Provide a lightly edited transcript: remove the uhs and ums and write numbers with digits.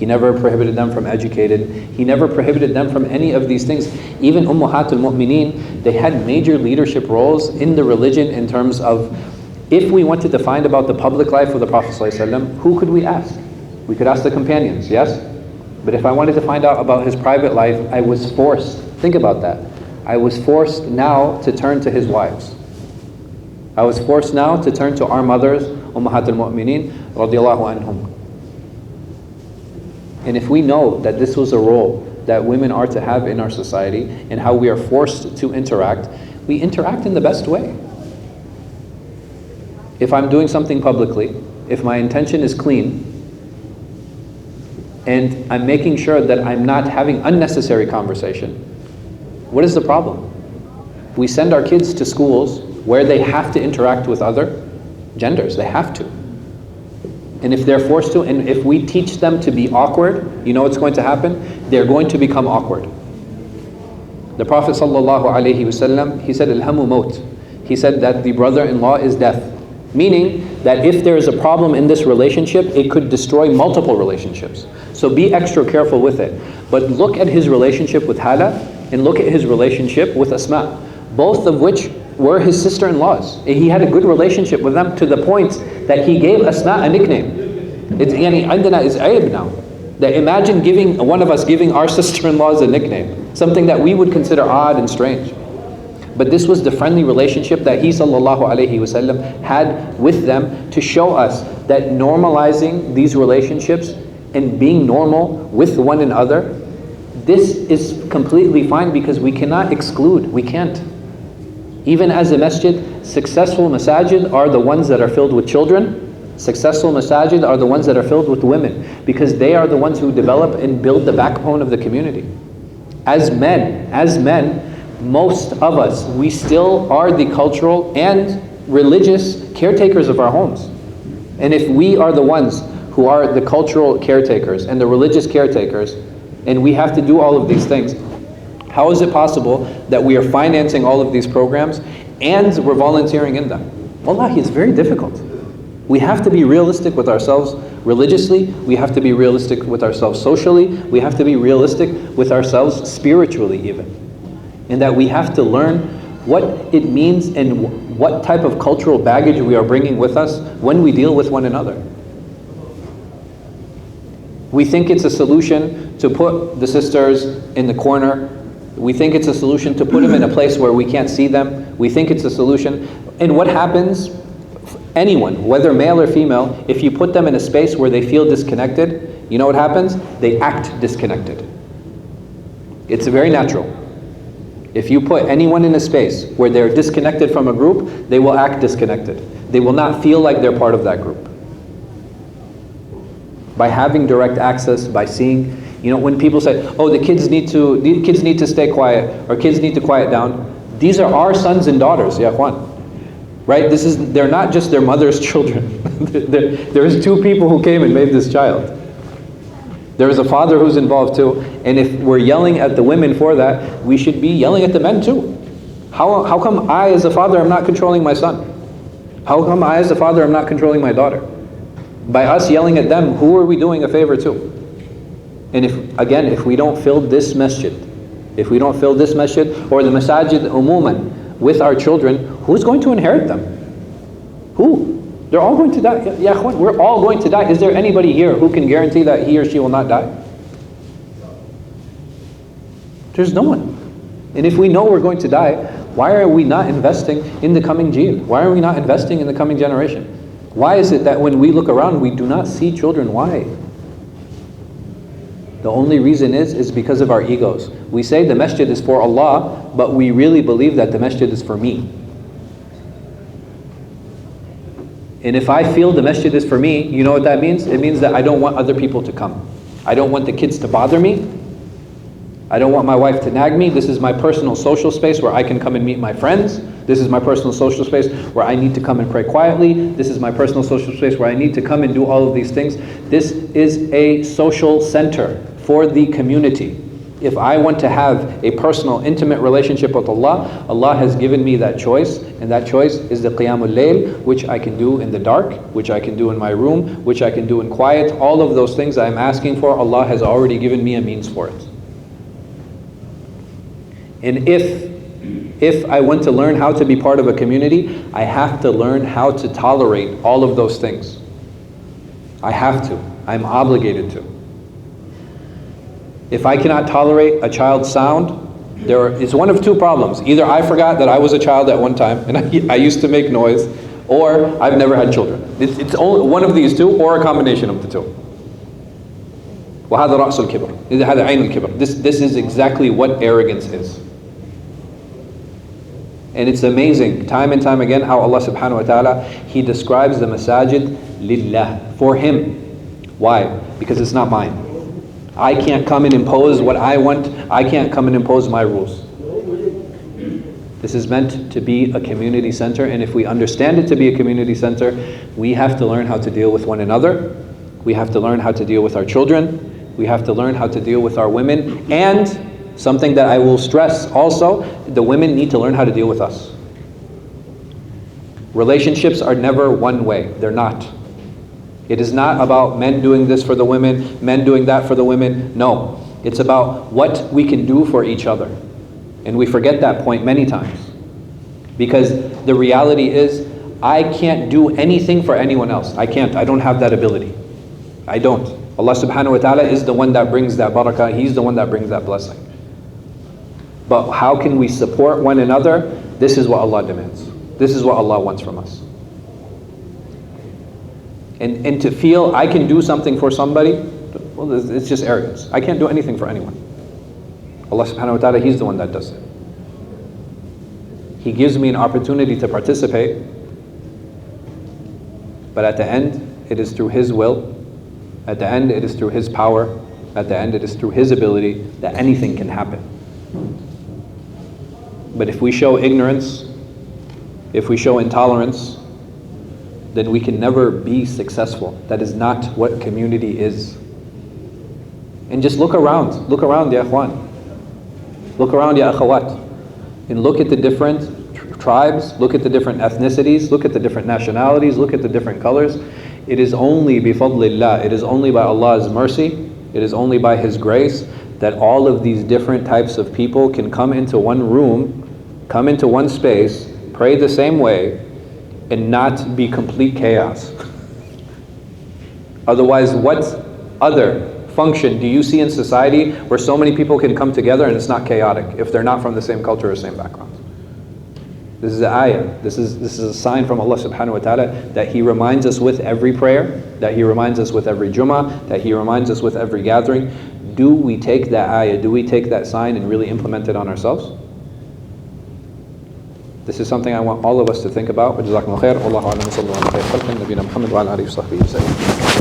He never prohibited them from educating. He never prohibited them from any of these things. Even Ummahatul Mu'mineen, they had major leadership roles in the religion in terms of, if we wanted to find about the public life of the Prophet ﷺ, who could we ask? We could ask the companions, yes? But if I wanted to find out about his private life, I was forced, think about that, I was forced now to turn to his wives. I was forced now to turn to our mothers, Ummahatul Mu'mineen, radiallahu anhum. And if we know that this was a role that women are to have in our society and how we are forced to interact, we interact in the best way. If I'm doing something publicly, if my intention is clean, and I'm making sure that I'm not having unnecessary conversation, what is the problem? We send our kids to schools where they have to interact with other genders, they have to. And if they're forced to, and if we teach them to be awkward, you know what's going to happen? They're going to become awkward. The Prophet ﷺ, he said, "Al-hamu maut." He said that the brother-in-law is death. Meaning that if there is a problem in this relationship, it could destroy multiple relationships. So be extra careful with it. But look at his relationship with Hala, and look at his relationship with Asma, both of which were his sister-in-laws. He had a good relationship with them to the point that he gave Asma a nickname. It's عندنا is ayib now. That imagine one of us giving our sister-in-laws a nickname, something that we would consider odd and strange. But this was the friendly relationship that he ﷺ had with them to show us that normalizing these relationships and being normal with one another, this is completely fine, because we cannot exclude, we can't. Even as a masjid, successful masajid are the ones that are filled with children. Successful masajid are the ones that are filled with women, because they are the ones who develop and build the backbone of the community. As men, most of us, we still are the cultural and religious caretakers of our homes. And if we are the ones who are the cultural caretakers and the religious caretakers, and we have to do all of these things, how is it possible that we are financing all of these programs and we're volunteering in them? Wallahi, it's very difficult. We have to be realistic with ourselves religiously, we have to be realistic with ourselves socially, we have to be realistic with ourselves spiritually even. And that we have to learn what it means and what type of cultural baggage we are bringing with us when we deal with one another. We think it's a solution to put the sisters in the corner. We think it's a solution to put them in a place where we can't see them. We think it's a solution. And what happens? Anyone, whether male or female, if you put them in a space where they feel disconnected, you know what happens? They act disconnected. It's very natural. If you put anyone in a space where they're disconnected from a group, they will act disconnected. They will not feel like they're part of that group. By having direct access, by seeing, when people say, oh, the kids need to stay quiet, or kids need to quiet down, these are our sons and daughters, ya ikhwan. Right? They're not just their mother's children. There's two people who came and made this child. There is a father who's involved too, and if we're yelling at the women for that, we should be yelling at the men too. How come I as a father am not controlling my son? How come I as a father am not controlling my daughter? By us yelling at them, who are we doing a favor to? And if we don't fill this masjid, or the masajid umuman with our children, who's going to inherit them? Who? They're all going to die. Ya ikhwan, we're all going to die. Is there anybody here who can guarantee that he or she will not die? There's no one. And if we know we're going to die, why are we not investing in the coming jeel? Why are we not investing in the coming generation? Why is it that when we look around, we do not see children? Why? The only reason is because of our egos. We say the masjid is for Allah, but we really believe that the masjid is for me. And if I feel the masjid is for me, you know what that means? It means that I don't want other people to come. I don't want the kids to bother me. I don't want my wife to nag me. This is my personal social space where I can come and meet my friends. This is my personal social space where I need to come and pray quietly. This is my personal social space where I need to come and do all of these things. This is a social center for the community. If I want to have a personal, intimate relationship with Allah, Allah has given me that choice, and that choice is the Qiyamul Layl, which I can do in the dark, which I can do in my room, which I can do in quiet. All of those things I'm asking for, Allah has already given me a means for it. And if I want to learn how to be part of a community, I have to learn how to tolerate all of those things. I have to. I'm obligated to. If I cannot tolerate a child's sound, there is one of two problems. Either I forgot that I was a child at one time and I used to make noise, or I've never had children. It's only one of these two, or a combination of the two. وَهَذَا رَأْسُ الْكِبْرِ. هَذَا عَيْنُ الْكِبْرِ. This is exactly what arrogance is. And it's amazing, time and time again, how Allah subhanahu wa ta'ala, He describes the masajid lillah, for Him. Why? Because it's not mine. I can't come and impose what I want. I can't come and impose my rules. This is meant to be a community center, and if we understand it to be a community center, we have to learn how to deal with one another. We have to learn how to deal with our children. We have to learn how to deal with our women. And something that I will stress also, the women need to learn how to deal with us. Relationships are never one way. They're not. It is not about men doing this for the women, men doing that for the women. No. It's about what we can do for each other. And we forget that point many times. Because the reality is, I can't do anything for anyone else. I can't. I don't have that ability. I don't. Allah subhanahu wa ta'ala is the one that brings that barakah. He's the one that brings that blessing. But how can we support one another? This is what Allah demands. This is what Allah wants from us. And to feel I can do something for somebody, well, it's just arrogance. I can't do anything for anyone. Allah subhanahu wa ta'ala, He's the one that does it. He gives me an opportunity to participate, but at the end, it is through His will. At the end, it is through His power. At the end, it is through His ability that anything can happen. But if we show ignorance, if we show intolerance, then we can never be successful. That is not what community is. And just look around, ya akhwan. Look around, ya akhawat. And look at the different tribes, look at the different ethnicities, look at the different nationalities, look at the different colors. It is only bifadlillah, it is only by Allah's mercy, it is only by His grace that all of these different types of people can come into one room, come into one space, pray the same way, and not be complete chaos. Otherwise, what other function do you see in society where so many people can come together and it's not chaotic if they're not from the same culture or same background? This is the ayah. This is a sign from Allah subhanahu wa ta'ala that He reminds us with every prayer, that He reminds us with every Jummah, that He reminds us with every gathering. Do we take that ayah, do we take that sign and really implement it on ourselves? This is something I want all of us to think about. وجزاكم الله خير والله أعلم وصلى الله على خير خلق نبينا محمد وعلى آله وصحبه وسلم.